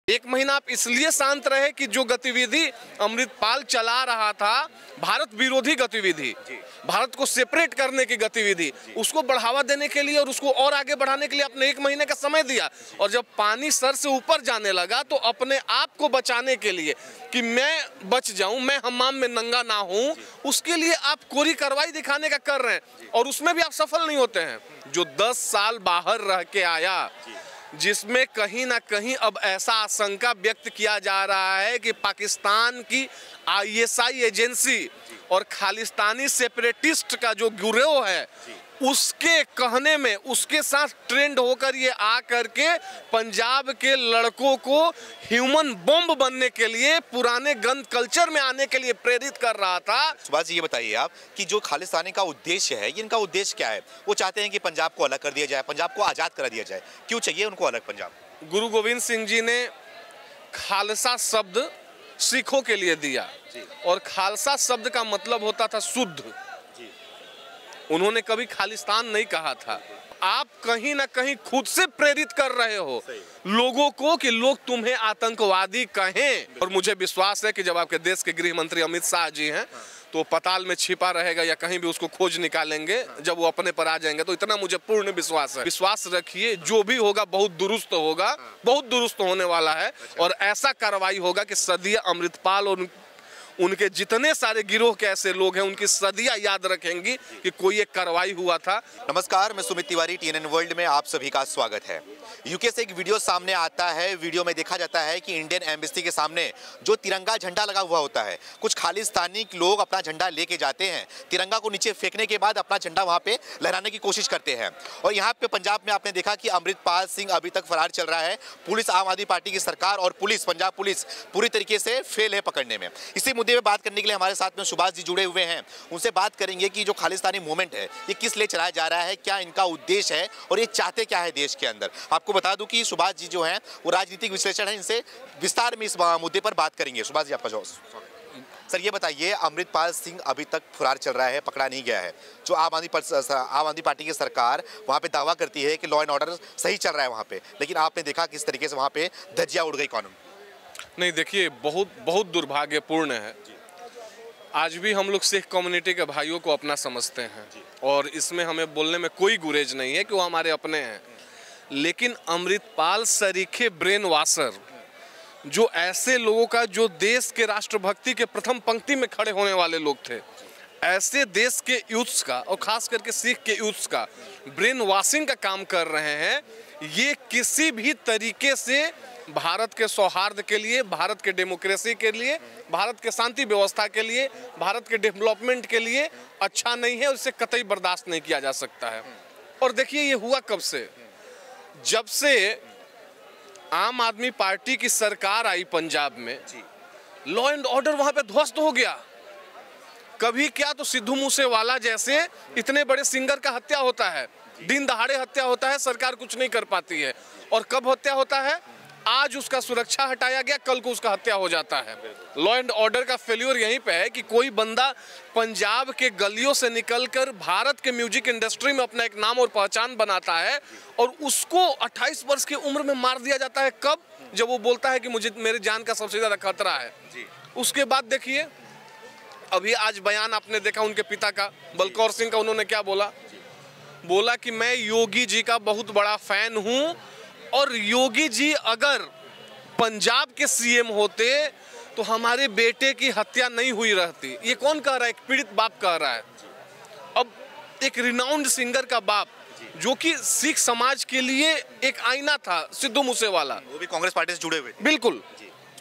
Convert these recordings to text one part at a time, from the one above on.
एक महीना आप इसलिए शांत रहे कि जो गतिविधि अमृतपाल चला रहा था, भारत विरोधी गतिविधि, भारत को सेपरेट करने की गतिविधि, उसको बढ़ावा देने के लिए और उसको और आगे बढ़ाने के लिए आपने एक महीने का समय दिया। और जब पानी सर से ऊपर जाने लगा तो अपने आप को बचाने के लिए कि मैं बच जाऊं, मैं हमाम में नंगा ना हूं, उसके लिए आप कोरी कार्रवाई दिखाने का कर रहे हैं और उसमें भी आप सफल नहीं होते हैं। जो 10 साल बाहर रह के आया, जिसमें कहीं ना कहीं अब ऐसा आशंका व्यक्त किया जा रहा है कि पाकिस्तान की ISI एजेंसी और खालिस्तानी सेपरेटिस्ट का जो गिरोह है, उसके कहने में, उसके साथ ट्रेंड होकर ये आ करके पंजाब के लड़कों को ह्यूमन बॉम्ब बनने के लिए, पुराने गन कल्चर में आने के लिए प्रेरित कर रहा था। सुभाष जी, ये बताइए आप कि जो खालिस्तानी का उद्देश्य है, इनका उद्देश्य क्या है? वो चाहते हैं कि पंजाब को अलग कर दिया जाए, पंजाब को आज़ाद करा दिया जाए। क्यों चाहिए उनको अलग पंजाब? गुरु गोविंद सिंह जी ने खालसा शब्द सिखों के लिए दिया और खालसा शब्द का मतलब होता था शुद्ध। उन्होंने कभी खालिस्तान नहीं कहा था। आप कहीं ना कहीं खुद से प्रेरित कर रहे हो लोगों को कि लोग तुम्हें आतंकवादी कहें। और मुझे विश्वास है कि जब आपके देश के गृह मंत्री अमित शाह जी हैं तो पताल में छिपा रहेगा या कहीं भी उसको खोज निकालेंगे। जब वो अपने पर आ जाएंगे तो इतना मुझे पूर्ण विश्वास है। विश्वास रखिए, जो भी होगा बहुत दुरुस्त होगा, बहुत दुरुस्त होने वाला है। और ऐसा कार्रवाई होगा कि सदिया अमृतपाल और उनके जितने सारे गिरोह के ऐसे लोग हैं, उनकी सदियां याद रखेंगी कि कोई एक कार्रवाई हुआ था। नमस्कार, मैं सुमित तिवारी, TNN वर्ल्ड में आप सभी का स्वागत है। यूके से एक वीडियो सामने आता है। वीडियो में देखा जाता है कि इंडियन एम्बेसी के सामने जो तिरंगा झंडा लगा हुआ होता है, कुछ खालिस्तानी लोग अपना झंडा लेके जाते हैं, तिरंगा को नीचे फेंकने के बाद अपना झंडा वहां पे लहराने की कोशिश करते हैं। और यहाँ पे पंजाब में आपने देखा कि अमृतपाल सिंह अभी तक फरार चल रहा है। पुलिस, आम आदमी पार्टी की सरकार और पुलिस, पंजाब पुलिस पूरी तरीके से फेल है पकड़ने में। इसी मुद्दे पे बात करने के लिए हमारे साथ में सुभाष जी जुड़े हुए हैं। उनसे बात करेंगे कि जो खालिस्तानी मूवमेंट है, ये किस लिए चलाया जा रहा है, क्या इनका उद्देश्य है और ये चाहते क्या है देश के अंदर। आपको बता दूं कि सुभाष जी जो हैं वो राजनीतिक विश्लेषण है, इनसे विस्तार में इस मुद्दे पर बात करेंगे। सुभाष जी, आपका सर, ये बताइए, अमृतपाल सिंह अभी तक फरार चल रहा है, पकड़ा नहीं गया है। जो आम आदमी पार्टी की सरकार वहाँ पे दावा करती है कि लॉ एंड ऑर्डर सही चल रहा है वहाँ पे, लेकिन आपने देखा किस तरीके से वहाँ पे धज्जियां उड़ गई कानून। नहीं, देखिए, बहुत दुर्भाग्यपूर्ण है। आज भी हम लोग सिख कम्युनिटी के भाइयों को अपना समझते हैं और इसमें हमें बोलने में कोई गुरेज नहीं है कि वो हमारे अपने हैं। लेकिन अमृतपाल सरीखे ब्रेन वाशर, जो ऐसे लोगों का, जो देश के राष्ट्रभक्ति के प्रथम पंक्ति में खड़े होने वाले लोग थे, ऐसे देश के यूथ्स का और खास करके सिख के यूथ्स का ब्रेन वॉशिंग का काम कर रहे हैं, ये किसी भी तरीके से भारत के सौहार्द के लिए, भारत के डेमोक्रेसी के लिए, भारत के शांति व्यवस्था के लिए, भारत के डेवलपमेंट के लिए अच्छा नहीं है और इसे कतई बर्दाश्त नहीं किया जा सकता है। और देखिए, ये हुआ कब से? जब से आम आदमी पार्टी की सरकार आई पंजाब में, लॉ एंड ऑर्डर वहां पे ध्वस्त हो गया। कभी क्या तो सिद्धू मूसेवाला जैसे इतने बड़े सिंगर का हत्या होता है, दिन दहाड़े हत्या होता है, सरकार कुछ नहीं कर पाती है। और कब हत्या होता है? आज उसका सुरक्षा हटाया गया, कल को उसका हत्या हो जाता है। लॉ एंड ऑर्डर का फेल्योर यहीं पे है कि कोई बंदा पंजाब के गलियों से निकलकर भारत के म्यूजिक इंडस्ट्री में अपना एक नाम और पहचान बनाता है और उसको 28 वर्ष की उम्र में मार दिया जाता है। कब? जब वो बोलता है कि मुझे मेरी जान का सबसे ज्यादा खतरा है। उसके बाद देखिए, अभी आज बयान आपने देखा उनके पिता का, बलकौर सिंह का। उन्होंने क्या बोला? बोला कि मैं योगी जी का बहुत बड़ा फैन हूं और योगी जी अगर पंजाब के CM होते तो हमारे बेटे की हत्या नहीं हुई रहती। ये कौन कह रहा है? एक पीड़ित बाप कह रहा है। अब एक रिनाउंड सिंगर का बाप, जो कि सिख समाज के लिए एक आईना था, सिद्धू मूसेवाला, वो भी कांग्रेस पार्टी से जुड़े हुए। बिल्कुल,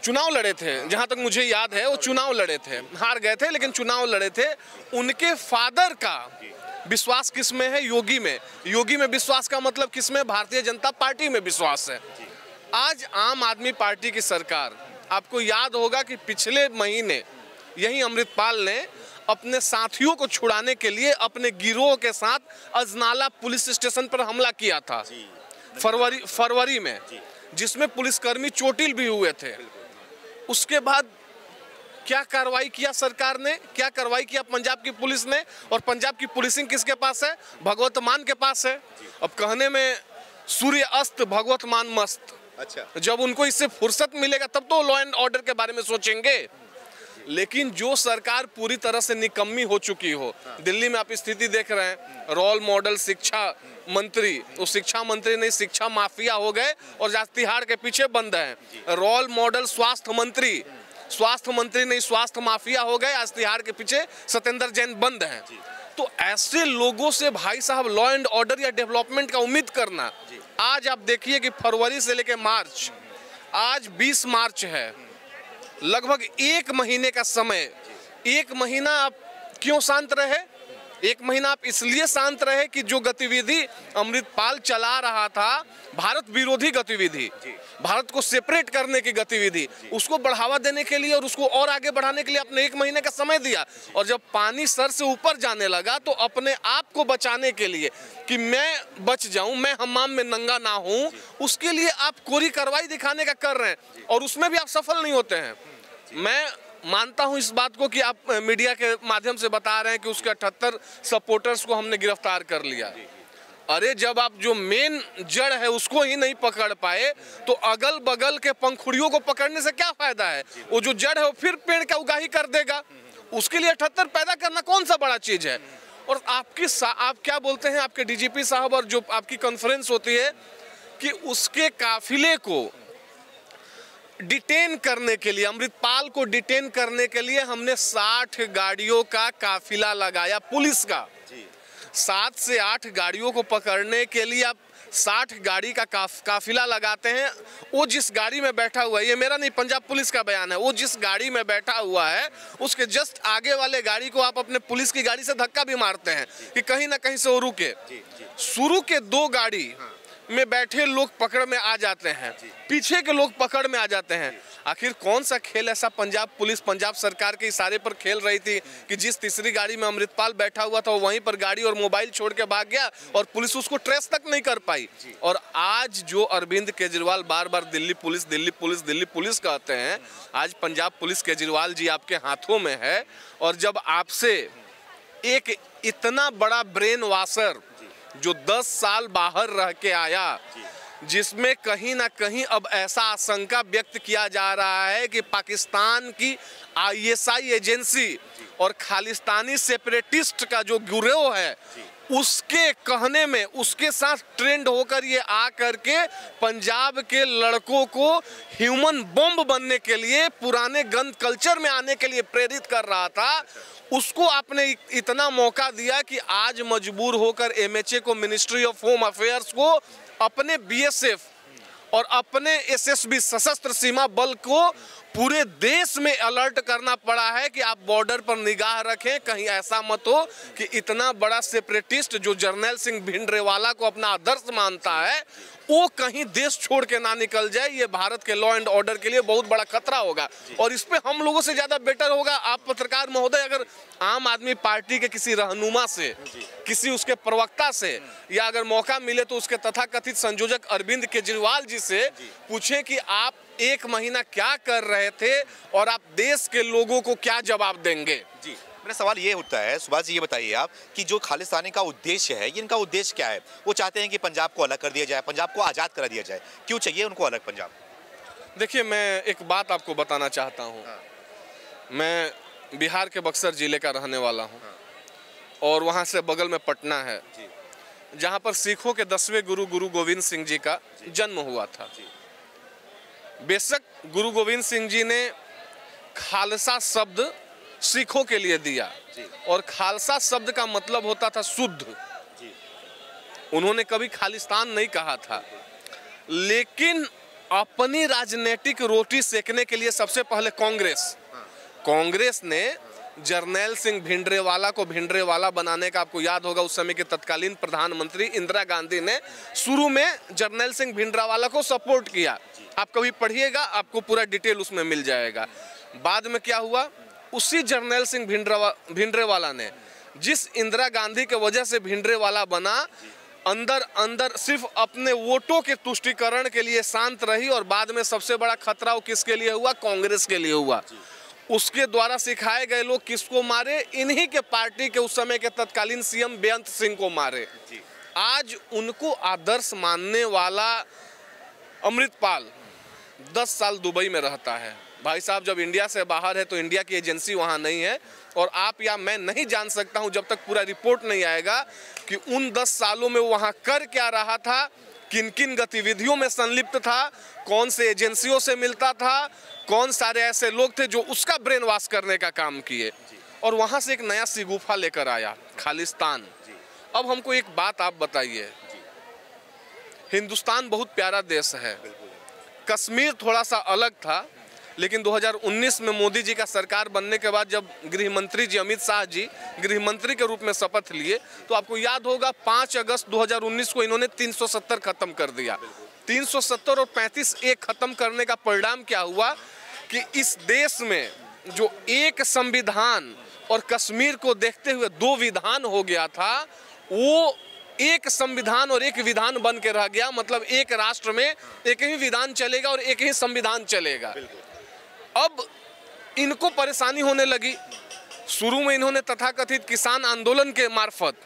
चुनाव लड़े थे, जहां तक मुझे याद है वो चुनाव लड़े थे, हार गए थे लेकिन चुनाव लड़े थे। उनके फादर का विश्वास किस में है? योगी में। योगी में विश्वास का मतलब किस में? भारतीय जनता पार्टी में विश्वास है। आज आम आदमी पार्टी की सरकार, आपको याद होगा कि पिछले महीने यही अमृतपाल ने अपने साथियों को छुड़ाने के लिए अपने गिरोह के साथ अजनाला पुलिस स्टेशन पर हमला किया था फरवरी में, जिसमें पुलिसकर्मी चोटिल भी हुए थे। उसके बाद क्या कार्रवाई किया सरकार ने? क्या कार्रवाई किया पंजाब की पुलिस ने? और पंजाब की पुलिसिंग किसके पास है? भगवत मान के पास है। अब कहने में सूर्य अस्त भगवत मान मस्त, अच्छा, जब उनको इससे फुर्सत मिलेगा तब तो लॉ एंड ऑर्डर के बारे में सोचेंगे। लेकिन जो सरकार पूरी तरह से निकम्मी हो चुकी हो, दिल्ली में आप स्थिति देख रहे हैं, रोल मॉडल शिक्षा मंत्री, वो शिक्षा मंत्री नहीं शिक्षा माफिया हो गए और आज तिहाड़ के पीछे बंद हैं। रोल मॉडल स्वास्थ्य मंत्री नहीं स्वास्थ्य माफिया हो गए, आज तिहाड़ के पीछे सत्येंद्र जैन बंद हैं। तो ऐसे लोगों से भाई साहब लॉ एंड ऑर्डर या डेवलपमेंट का उम्मीद करना, आज आप देखिए कि फरवरी से लेकर मार्च, आज 20 मार्च है, लगभग 1 महीने का समय, 1 महीना आप क्यों शांत रहे? 1 महीना आप इसलिए शांत रहे कि जो गतिविधि अमृतपाल चला रहा था, भारत विरोधी गतिविधि, भारत को सेपरेट करने की गतिविधि, उसको बढ़ावा देने के लिए और उसको और आगे बढ़ाने के लिए आपने 1 महीने का समय दिया। और जब पानी सर से ऊपर जाने लगा तो अपने आप को बचाने के लिए कि मैं बच जाऊं, मैं हमाम में नंगा ना हूं, उसके लिए आप कोरी कार्रवाई दिखाने का कर रहे हैं और उसमें भी आप सफल नहीं होते हैं। मैं मानता हूं इस बात को कि आप मीडिया के माध्यम से बता रहे हैं कि उसके 78 सपोर्टर्स को हमने गिरफ्तार कर लिया। अरे जब आप जो मेन जड़ है उसको ही नहीं पकड़ पाए तो अगल बगल के पंखुड़ियों को पकड़ने से क्या फायदा है? वो जो जड़ है वो फिर पेड़ का उगाही कर देगा। उसके लिए 78 पैदा करना कौन सा बड़ा चीज है? और आप क्या बोलते हैं, आपके डीजीपी साहब और जो आपकी कॉन्फ्रेंस होती है कि उसके काफिले को डिटेन करने के लिए, अमृतपाल को डिटेन करने के लिए हमने 60 गाड़ियों का काफिला लगाया पुलिस का। 7 से 8 गाड़ियों को पकड़ने के लिए आप 60 गाड़ी का काफिला लगाते हैं। वो जिस गाड़ी में बैठा हुआ है, ये मेरा नहीं पंजाब पुलिस का बयान है, वो जिस गाड़ी में बैठा हुआ है उसके जस्ट आगे वाले गाड़ी को आप अपने पुलिस की गाड़ी से धक्का भी मारते हैं कि कहीं ना कहीं से वो रुके। शुरू के 2 गाड़ी में बैठे लोग पकड़ में आ जाते हैं, पीछे के लोग पकड़ में आ जाते हैं। आखिर कौन सा खेल ऐसा पंजाब पुलिस, पंजाब सरकार के इशारे पर खेल रही थी कि जिस तीसरी गाड़ी में अमृतपाल बैठा हुआ था वहीं पर गाड़ी और मोबाइल छोड़ के भाग गया और पुलिस उसको ट्रेस तक नहीं कर पाई। और आज जो अरविंद केजरीवाल बार बार दिल्ली पुलिस कहते हैं, आज पंजाब पुलिस केजरीवाल जी आपके हाथों में है। और जब आपसे एक इतना बड़ा ब्रेन वॉशर जो 10 साल बाहर रह के आया, जिसमें कहीं ना कहीं अब ऐसा आशंका व्यक्त किया जा रहा है कि पाकिस्तान की ISI एजेंसी और खालिस्तानी सेपरेटिस्ट का जो गिरोह है उसके कहने में, उसके साथ ट्रेंड होकर ये आ करके पंजाब के लड़कों को ह्यूमन बॉम्ब बनने के लिए, पुराने गन कल्चर में आने के लिए प्रेरित कर रहा था। उसको आपने इतना मौका दिया कि आज मजबूर होकर MHA को, मिनिस्ट्री ऑफ होम अफेयर्स को, अपने BSF और अपने SSB सशस्त्र सीमा बल को पूरे देश में अलर्ट करना पड़ा है कि आप बॉर्डर पर निगाह रखें, कहीं ऐसा मत हो कि इतना बड़ा सेपरेटिस्ट जो जर्नैल सिंह भिंडरेवाला को अपना आदर्श मानता है वो कहीं देश छोड़ के ना निकल जाए। ये भारत के लॉ एंड ऑर्डर के लिए बहुत बड़ा खतरा होगा और इस पे हम लोगों से ज़्यादा बेटर होगा आप पत्रकार महोदय अगर आम आदमी पार्टी के किसी रहनुमा से, किसी उसके प्रवक्ता से, या अगर मौका मिले तो उसके तथाकथित संयोजक अरविंद केजरीवाल जी से पूछें कि आप 1 महीना क्या कर रहे थे और आप देश के लोगों को क्या जवाब देंगे। जी, मेरा सवाल ये होता है, सुभाष जी ये बताइए आप कि जो खालिस्तानी का उद्देश्य है, इनका उद्देश्य क्या है? वो चाहते हैं कि पंजाब को अलग कर दिया जाए, पंजाब को आज़ाद करा दिया जाए। क्यों चाहिए उनको अलग पंजाब? देखिए, मैं एक बात आपको बताना चाहता हूँ। मैं बिहार के बक्सर जिले का रहने वाला हूँ और वहाँ से बगल में पटना है, जहाँ पर सिखों के 10वें गुरु गोविंद सिंह जी का जन्म हुआ था। बेशक गुरु गोविंद सिंह जी ने खालसा शब्द सिखों के लिए दिया और खालसा शब्द का मतलब होता था शुद्ध। उन्होंने कभी खालिस्तान नहीं कहा था, लेकिन अपनी राजनीतिक रोटी सेकने के लिए सबसे पहले कांग्रेस ने जर्नैल सिंह भिंडरेवाला को भिंडरेवाला बनाने का, आपको याद होगा उस समय के तत्कालीन प्रधानमंत्री इंदिरा गांधी ने शुरू में जर्नैल सिंह भिंडरेवाला को सपोर्ट किया। आप कभी पढ़िएगा, आपको पूरा डिटेल उसमें मिल जाएगा। बाद में क्या हुआ, उसी जर्नैल सिंह भिंडरेवाला ने, जिस इंदिरा गांधी के वजह से भिंडरेवाला बना, अंदर सिर्फ अपने वोटों के तुष्टीकरण के लिए शांत रही और बाद में सबसे बड़ा खतरा वो किसके लिए हुआ? कांग्रेस के लिए हुआ। उसके द्वारा सिखाए गए लोग किसको मारे? इन्हीं के पार्टी के उस समय के तत्कालीन CM बेअंत सिंह को मारे। आज उनको आदर्श मानने वाला अमृतपाल 10 साल दुबई में रहता है। भाई साहब जब इंडिया से बाहर है तो इंडिया की एजेंसी वहाँ नहीं है, और आप या मैं नहीं जान सकता हूँ जब तक पूरा रिपोर्ट नहीं आएगा कि उन 10 सालों में वो वहाँ कर क्या रहा था, किन किन गतिविधियों में संलिप्त था, कौन से एजेंसियों से मिलता था, कौन सारे ऐसे लोग थे जो उसका ब्रेन वॉश करने का काम किए, और वहाँ से एक नया सिगुफा लेकर आया, खालिस्तान। अब हमको एक बात आप बताइए, हिंदुस्तान बहुत प्यारा देश है, कश्मीर थोड़ा सा अलग था, लेकिन 2019 में मोदी जी का सरकार बनने के बाद जब गृह मंत्री जी अमित शाह जी गृह मंत्री के रूप में शपथ लिए, तो आपको याद होगा 5 अगस्त 2019 को इन्होंने 370 खत्म कर दिया। 370 और 35 एक खत्म करने का परिणाम क्या हुआ कि इस देश में जो एक संविधान और कश्मीर को देखते हुए 2 विधान हो गया था, वो एक संविधान और एक विधान बन के रह गया। मतलब एक राष्ट्र में एक ही विधान चलेगा और एक ही संविधान चलेगा। अब इनको परेशानी होने लगी। शुरू में इन्होंने तथाकथित किसान आंदोलन के मार्फत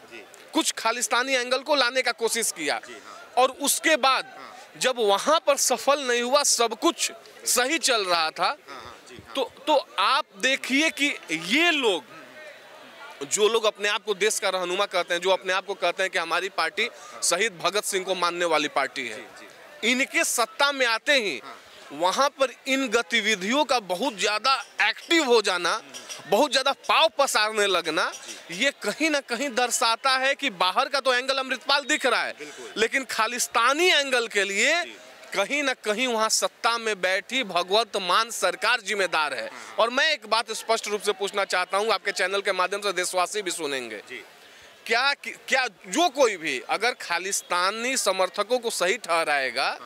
कुछ खालिस्तानी एंगल को लाने का कोशिश किया, और उसके बाद जब वहां पर सफल नहीं हुआ, सब कुछ सही चल रहा था, तो आप देखिए कि ये लोग, जो लोग अपने आप को देश का रहनुमा कहते हैं, जो अपने आप को कहते हैं कि हमारी पार्टी शहीद भगत सिंह को मानने वाली पार्टी है, इनके सत्ता में आते ही वहां पर इन गतिविधियों का बहुत ज़्यादा एक्टिव हो जाना, बहुत ज़्यादा पाव पसारने लगना, ये कहीं ना कहीं दर्शाता है कि बाहर का तो एंगल अमृतपाल दिख रहा है, लेकिन खालिस्तानी एंगल के लिए कहीं ना कहीं वहां सत्ता में बैठी भगवत मान सरकार जिम्मेदार है। और मैं एक बात स्पष्ट रूप से पूछना चाहता हूं, आपके चैनल के माध्यम से देशवासी भी सुनेंगे, क्या जो कोई भी अगर खालिस्तानी समर्थकों को सही ठहराएगा,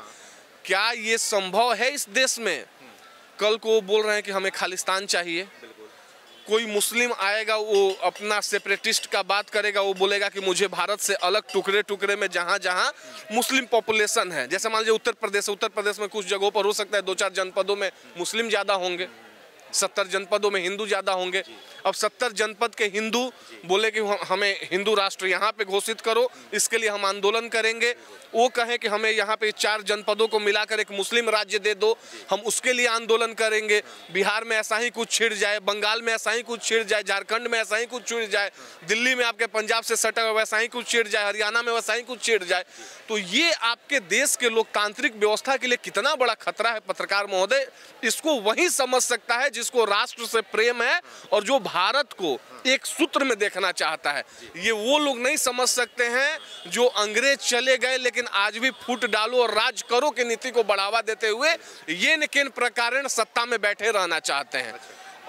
क्या ये संभव है इस देश में? कल को वो बोल रहे हैं कि हमें खालिस्तान चाहिए, कोई मुस्लिम आएगा वो अपना सेपरेटिस्ट का बात करेगा, वो बोलेगा कि मुझे भारत से अलग टुकड़े टुकड़े में जहाँ जहाँ मुस्लिम पॉपुलेशन है, जैसे मान लीजिए उत्तर प्रदेश में कुछ जगहों पर हो सकता है 2-4 जनपदों में मुस्लिम ज़्यादा होंगे, 70 जनपदों में हिंदू ज़्यादा होंगे। अब 70 जनपद के हिंदू बोले कि हमें हिंदू राष्ट्र यहाँ पे घोषित करो, इसके लिए हम आंदोलन करेंगे। वो कहें कि हमें यहाँ पे 4 जनपदों को मिलाकर एक मुस्लिम राज्य दे दो, हम उसके लिए आंदोलन करेंगे। बिहार में ऐसा ही कुछ छिड़ जाए, बंगाल में ऐसा ही कुछ छिड़ जाए, झारखंड में ऐसा ही कुछ छिड़ जाए, दिल्ली में आपके पंजाब से सटा हुआ वैसा ही कुछ छिड़ जाए, हरियाणा में वैसा ही कुछ छिड़ जाए, तो ये आपके देश के लोकतांत्रिक व्यवस्था के लिए कितना बड़ा खतरा है पत्रकार महोदय। इसको वही समझ सकता है जिसको राष्ट्र से प्रेम है और जो भारत को एक सूत्र में देखना चाहता है। ये वो लोग नहीं समझ सकते हैं जो अंग्रेज चले गए लेकिन आज भी फूट डालो और राज करो की नीति को बढ़ावा देते हुए ये न किन प्रकार सत्ता में बैठे रहना चाहते हैं।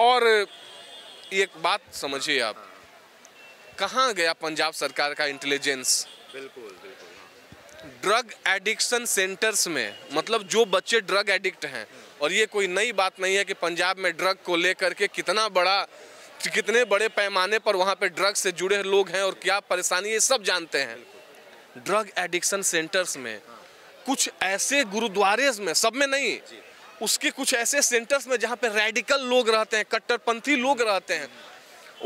और एक बात समझिए आप, कहाँ गया पंजाब सरकार का इंटेलिजेंस? बिल्कुल ड्रग एडिक्शन सेंटर्स में, मतलब जो बच्चे ड्रग एडिक्ट हैं, और ये कोई नई बात नहीं है कि पंजाब में ड्रग को लेकर के कितने बड़े पैमाने पर वहाँ पे ड्रग से जुड़े लोग हैं और क्या परेशानी, ये सब जानते हैं। ड्रग एडिक्शन सेंटर्स में कुछ ऐसे गुरुद्वारे में, सब में नहीं, उसके कुछ ऐसे सेंटर्स में जहाँ पे रेडिकल लोग रहते हैं, कट्टरपंथी लोग रहते हैं,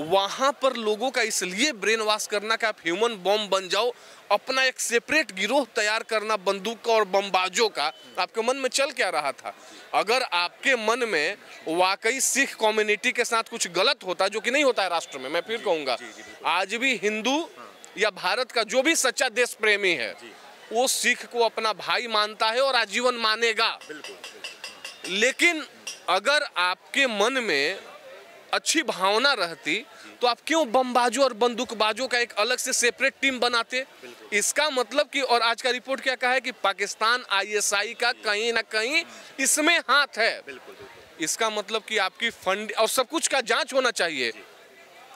वहाँ पर लोगों का इसलिए ब्रेन वॉश करना कि आप ह्यूमन बॉम्ब बन जाओ, अपना एक सेपरेट गिरोह तैयार करना बंदूक का और बमबाजों का। आपके मन में चल क्या रहा था? अगर आपके मन में वाकई सिख कम्युनिटी के साथ कुछ गलत होता, जो कि नहीं होता है राष्ट्र में, मैं फिर कहूँगा, आज भी हिंदू या भारत का जो भी सच्चा देश प्रेमी है वो सिख को अपना भाई मानता है और आजीवन मानेगा। लेकिन अगर आपके मन में अच्छी भावना रहती तो आप क्यों बमबाजों और बंदूकबाजों का एक अलग से सेपरेट टीम बनाते? इसका मतलब कि, और आज का रिपोर्ट क्या कहा है कि पाकिस्तान ISI का कहीं ना कहीं इसमें हाथ है। इसका मतलब कि आपकी फंड और सब कुछ का जांच होना चाहिए।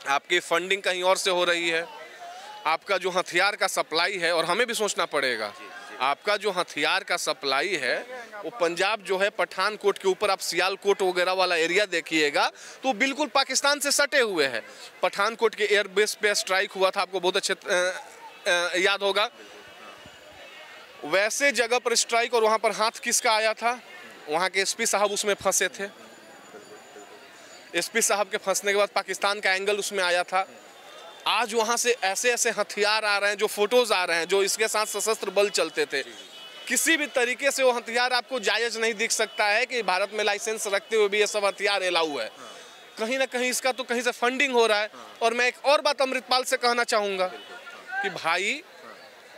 आपकी फंडिंग कहीं और से हो रही है, आपका जो हथियार का सप्लाई है, और हमें भी सोचना पड़ेगा, आपका जो हथियार का सप्लाई है वो पंजाब जो है पठानकोट के ऊपर, आप सियालकोट वगैरह वाला एरिया देखिएगा तो बिल्कुल पाकिस्तान से सटे हुए हैं। पठानकोट के एयरबेस पे स्ट्राइक हुआ था, आपको बहुत अच्छे याद होगा। वैसे जगह पर स्ट्राइक, और वहाँ पर हाथ किसका आया था? वहाँ के SP साहब उसमें फंसे थे। SP साहब के फंसने के बाद पाकिस्तान का एंगल उसमें आया था। आज वहाँ से ऐसे ऐसे हथियार आ रहे हैं, जो फोटोज आ रहे हैं, जो इसके साथ सशस्त्र बल चलते थे, किसी भी तरीके से वो हथियार आपको जायज़ नहीं दिख सकता है कि भारत में लाइसेंस रखते हुए भी ये सब हथियार अलाउ है। कहीं ना कहीं इसका तो कहीं से फंडिंग हो रहा है। और मैं एक और बात अमृतपाल से कहना चाहूँगा कि भाई,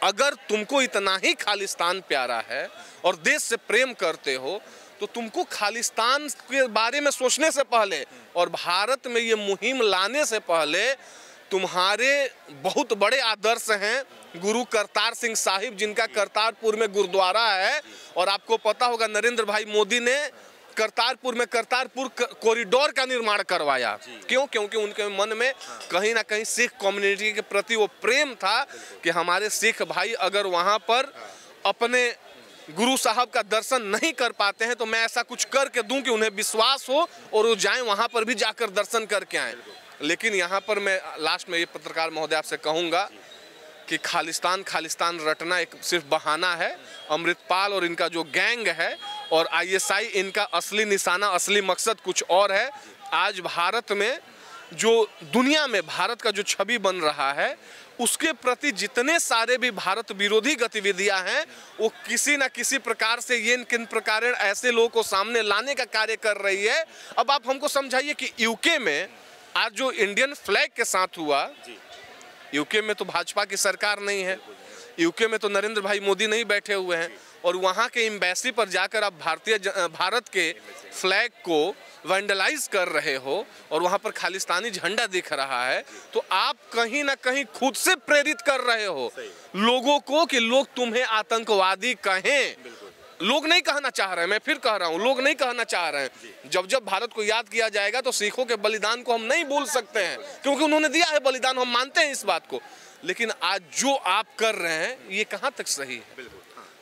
अगर तुमको इतना ही खालिस्तान प्यारा है और देश से प्रेम करते हो, तो तुमको खालिस्तान के बारे में सोचने से पहले और भारत में ये मुहिम लाने से पहले तुम्हारे बहुत बड़े आदर्श हैं गुरु करतार सिंह साहिब, जिनका करतारपुर में गुरुद्वारा है। और आपको पता होगा नरेंद्र भाई मोदी ने करतारपुर में करतारपुर कॉरिडोर का निर्माण करवाया। क्यों? क्योंकि उनके मन में कहीं ना कहीं सिख कम्युनिटी के प्रति वो प्रेम था कि हमारे सिख भाई अगर वहाँ पर अपने गुरु साहब का दर्शन नहीं कर पाते हैं तो मैं ऐसा कुछ करके दूं कि उन्हें विश्वास हो और वो जाएं वहाँ पर भी जाकर दर्शन करके आएँ। लेकिन यहाँ पर मैं लास्ट में ये पत्रकार महोदय आपसे कहूँगा कि खालिस्तान रटना एक सिर्फ बहाना है। अमृतपाल और इनका जो गैंग है और ISI, इनका असली निशाना, असली मकसद कुछ और है। आज भारत में जो दुनिया में भारत का जो छवि बन रहा है, उसके प्रति जितने सारे भी भारत विरोधी गतिविधियां हैं, वो किसी न किसी प्रकार से ये किन प्रकार ऐसे लोगों को सामने लाने का कार्य कर रही है। अब आप हमको समझाइए कि यूके में आज जो इंडियन फ्लैग के साथ हुआ, यूके में तो भाजपा की सरकार नहीं है, यूके में तो नरेंद्र भाई मोदी नहीं बैठे हुए हैं, और वहाँ के एम्बेसी पर जाकर आप भारत के फ्लैग को वैंडलाइज कर रहे हो और वहाँ पर खालिस्तानी झंडा दिख रहा है, तो आप कहीं ना कहीं खुद से प्रेरित कर रहे हो लोगों को कि लोग तुम्हें आतंकवादी कहें। लोग नहीं कहना चाह रहे हैं, मैं फिर कह रहा हूँ, लोग नहीं कहना चाह रहे हैं। जब जब भारत को याद किया जाएगा तो सिखों के बलिदान को हम नहीं भूल सकते हैं, क्योंकि उन्होंने दिया है बलिदान, हम मानते हैं इस बात को। लेकिन आज जो आप कर रहे हैं ये कहाँ तक सही है?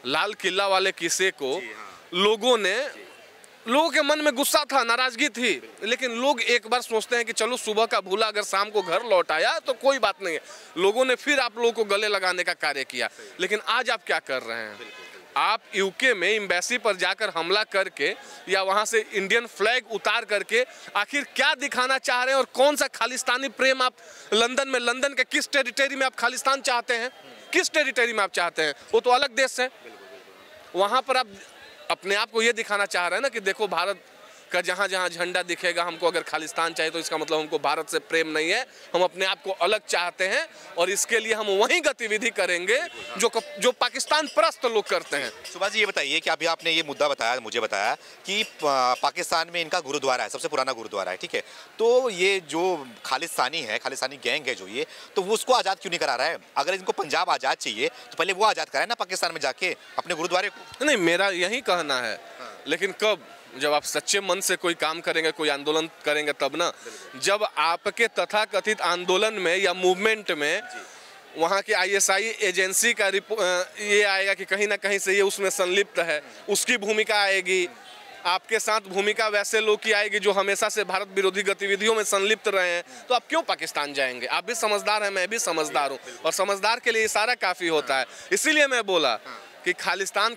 लाल किला वाले किस्से को लोगों के मन में गुस्सा था, नाराजगी थी, लेकिन लोग एक बार सोचते हैं कि चलो सुबह का भूला अगर शाम को घर लौट आया तो कोई बात नहीं है। लोगों ने फिर आप लोगों को गले लगाने का कार्य किया। लेकिन आज आप क्या कर रहे हैं? आप यूके में एम्बेसी पर जाकर हमला करके या वहां से इंडियन फ्लैग उतार करके आखिर क्या दिखाना चाह रहे हैं? और कौन सा खालिस्तानी प्रेम आप लंदन के किस टेरिटरी में आप खालिस्तान चाहते हैं? किस टेरिटरी में आप चाहते हैं? वो तो अलग देश है। वहां पर आप अपने आप को ये दिखाना चाह रहे हैं ना कि देखो भारत का जहाँ जहाँ झंडा दिखेगा, हमको अगर खालिस्तान चाहिए तो इसका मतलब हमको भारत से प्रेम नहीं है, हम अपने आप को अलग चाहते हैं और इसके लिए हम वही गतिविधि करेंगे जो पाकिस्तान परस्त लोग करते हैं। सुभाष जी, ये बताइए कि अभी आपने ये मुद्दा बताया, मुझे बताया कि पाकिस्तान में इनका गुरुद्वारा है, सबसे पुराना गुरुद्वारा है, ठीक है, तो ये जो खालिस्तानी गैंग है जो ये, तो वो उसको आज़ाद क्यों नहीं करा रहा है? अगर इनको पंजाब आज़ाद चाहिए तो पहले वो आज़ाद कराए ना पाकिस्तान में जाके अपने गुरुद्वारे को। नहीं, मेरा यही कहना है। लेकिन कब? जब आप सच्चे मन से कोई काम करेंगे, कोई आंदोलन करेंगे तब ना। जब आपके तथाकथित आंदोलन में या मूवमेंट में वहाँ की ISI एजेंसी का ये आएगा कि कहीं ना कहीं से ये उसमें संलिप्त है, उसकी भूमिका आएगी। आपके साथ भूमिका वैसे लोग की आएगी जो हमेशा से भारत विरोधी गतिविधियों में संलिप्त रहे हैं, तो आप क्यों पाकिस्तान जाएंगे? आप भी समझदार हैं, मैं भी समझदार हूँ, और समझदार के लिए इशारा काफ़ी होता है। इसीलिए मैं बोला कि खालिस्तान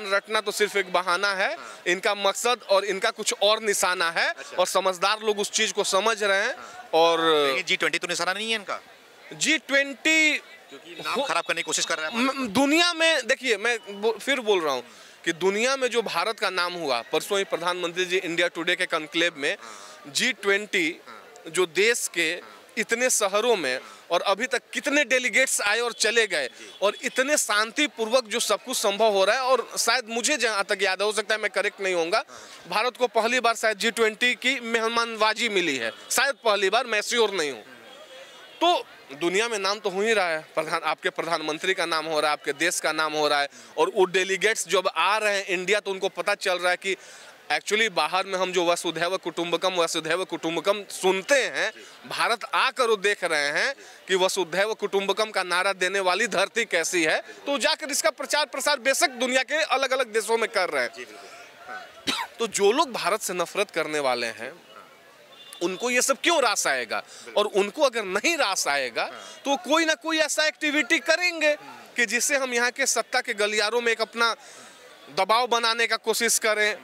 रटना तो सिर्फ एक बहाना है। इनका मकसद और इनका कुछ और निशाना है। और समझदार लोग उस चीज को समझ रहे हैं। और G20 तो निशाना नहीं है इनका। G20 नाम खराब करने की कोशिश कर रहा है दुनिया में। देखिए, मैं फिर बोल रहा हूँ कि दुनिया में जो भारत का नाम हुआ, परसों ही प्रधानमंत्री जी इंडिया टुडे के कॉन्क्लेव में G20 जो देश के इतने शहरों में और अभी तक कितने डेलीगेट्स आए और चले गए, और इतने शांतिपूर्वक जो सब कुछ संभव हो रहा है। और शायद मुझे जहाँ तक याद है, हो सकता है मैं करेक्ट नहीं होऊंगा, भारत को पहली बार शायद G20 की मेहमानबाजी मिली है, शायद पहली बार, मैं श्योर नहीं हूँ। तो दुनिया में नाम तो हो ही रहा है, आपके प्रधानमंत्री का नाम हो रहा है, आपके देश का नाम हो रहा है। और वो डेलीगेट्स जब आ रहे हैं इंडिया, तो उनको पता चल रहा है कि एक्चुअली बाहर में हम जो वसुधैव कुटुंबकम सुनते हैं, भारत आकर वो देख रहे हैं कि वसुधैव कुटुंबकम का नारा देने वाली धरती कैसी है, तो जाकर इसका प्रचार प्रसार बेशक दुनिया के अलग अलग देशों में कर रहे हैं। तो जो लोग भारत से नफरत करने वाले हैं, उनको ये सब क्यों रास आएगा? और उनको अगर नहीं रास आएगा तो कोई ना कोई ऐसा एक्टिविटी करेंगे कि जिससे हम यहाँ के सत्ता के गलियारों में एक अपना दबाव बनाने का कोशिश करें,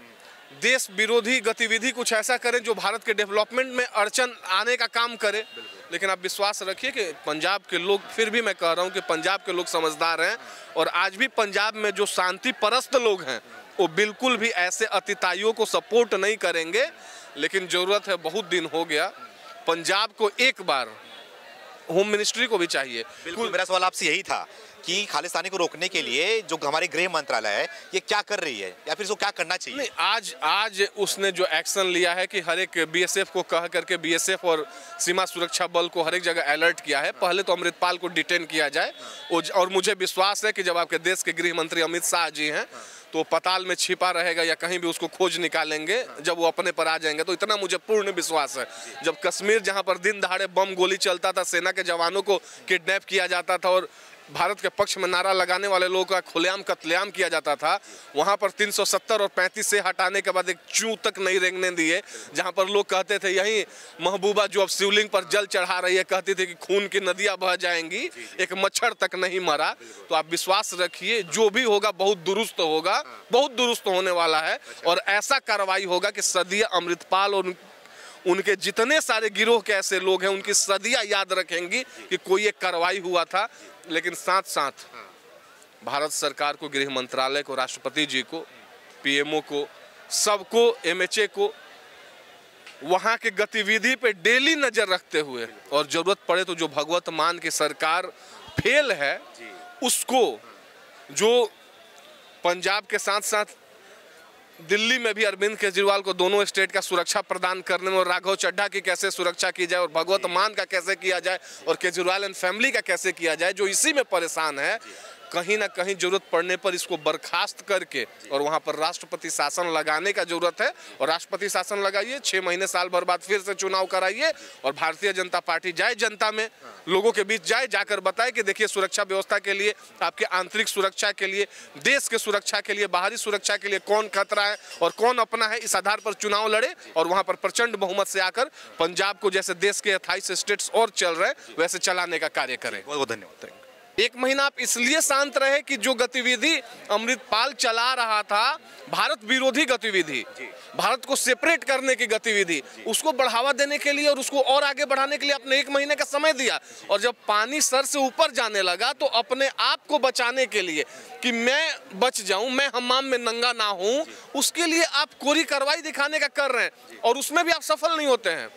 देश विरोधी गतिविधि कुछ ऐसा करें जो भारत के डेवलपमेंट में अड़चन आने का काम करे। लेकिन आप विश्वास रखिए कि पंजाब के लोग, फिर भी मैं कह रहा हूं कि पंजाब के लोग समझदार हैं और आज भी पंजाब में जो शांति परस्त लोग हैं वो बिल्कुल भी ऐसे अतिताइयों को सपोर्ट नहीं करेंगे। लेकिन ज़रूरत है, बहुत दिन हो गया, पंजाब को एक बार होम मिनिस्ट्री को भी चाहिए। बिल्कुल, मेरा सवाल आपसे यही था कि खालिस्तानी को रोकने के लिए जो हमारे गृह मंत्रालय है ये क्या कर रही है या फिर इसको क्या करना चाहिए? नहीं, आज उसने जो एक्शन लिया है कि हर एक बीएसएफ को कह करके बीएसएफ और सीमा सुरक्षा बल को हर एक जगह अलर्ट किया है। पहले तो अमृतपाल को डिटेन किया जाए और मुझे विश्वास है कि जब आपके देश के गृह मंत्री अमित शाह जी हैं तो पताल में छिपा रहेगा या कहीं भी उसको खोज निकालेंगे जब वो अपने पर आ जाएंगे। तो इतना मुझे पूर्ण विश्वास है। जब कश्मीर जहां पर दिन दहाड़े बम गोली चलता था, सेना के जवानों को किडनैप किया जाता था और भारत के पक्ष में नारा लगाने वाले लोगों का खुलेआम कत्लेआम किया जाता था, वहां पर 370 और 35 से हटाने के बाद एक चूं तक नहीं रेंगने दिए। जहां पर लोग कहते थे यही महबूबा जो अब शिवलिंग पर जल चढ़ा रही है कहती थी कि खून की नदियां बह जाएंगी, एक मच्छर तक नहीं मरा। तो आप विश्वास रखिए जो भी होगा बहुत दुरुस्त होगा, बहुत दुरुस्त होने वाला है और ऐसा कार्रवाई होगा कि सदिया अमृतपाल और उनके जितने सारे गिरोह के ऐसे लोग हैं उनकी सदियां याद रखेंगी कि कोई एक कार्रवाई हुआ था। लेकिन साथ साथ भारत सरकार को, गृह मंत्रालय को, राष्ट्रपति जी को, पीएमओ को, सबको, एमएचए को वहां के गतिविधि पे डेली नजर रखते हुए और जरूरत पड़े तो जो भगवत मान की सरकार फेल है उसको, जो पंजाब के साथ साथ दिल्ली में भी अरविंद केजरीवाल को दोनों स्टेट का सुरक्षा प्रदान करने में और राघव चड्ढा की कैसे सुरक्षा की जाए और भगवत मान का कैसे किया जाए और केजरीवाल एंड फैमिली का कैसे किया जाए, जो इसी में परेशान है, कहीं ना कहीं जरूरत पड़ने पर इसको बर्खास्त करके और वहां पर राष्ट्रपति शासन लगाने का जरूरत है। और राष्ट्रपति शासन लगाइए, 6 महीने साल भर बाद फिर से चुनाव कराइए और भारतीय जनता पार्टी जाए जनता में, लोगों के बीच जाए, जाकर बताए कि देखिए सुरक्षा व्यवस्था के लिए, आपके आंतरिक सुरक्षा के लिए, देश के सुरक्षा के लिए, बाहरी सुरक्षा के लिए कौन खतरा है और कौन अपना है, इस आधार पर चुनाव लड़े और वहां पर प्रचंड बहुमत से आकर पंजाब को जैसे देश के 28 स्टेट्स और चल रहे वैसे चलाने का कार्य करें। बहुत बहुत धन्यवाद। 1 महीना आप इसलिए शांत रहे कि जो गतिविधि अमृतपाल चला रहा था, भारत विरोधी गतिविधि, भारत को सेपरेट करने की गतिविधि, उसको बढ़ावा देने के लिए और उसको और आगे बढ़ाने के लिए आपने 1 महीने का समय दिया। और जब पानी सर से ऊपर जाने लगा तो अपने आप को बचाने के लिए कि मैं बच जाऊं, मैं हमाम में नंगा ना हूं, उसके लिए आप कोरी कार्रवाई दिखाने का कर रहे हैं और उसमें भी आप सफल नहीं होते हैं।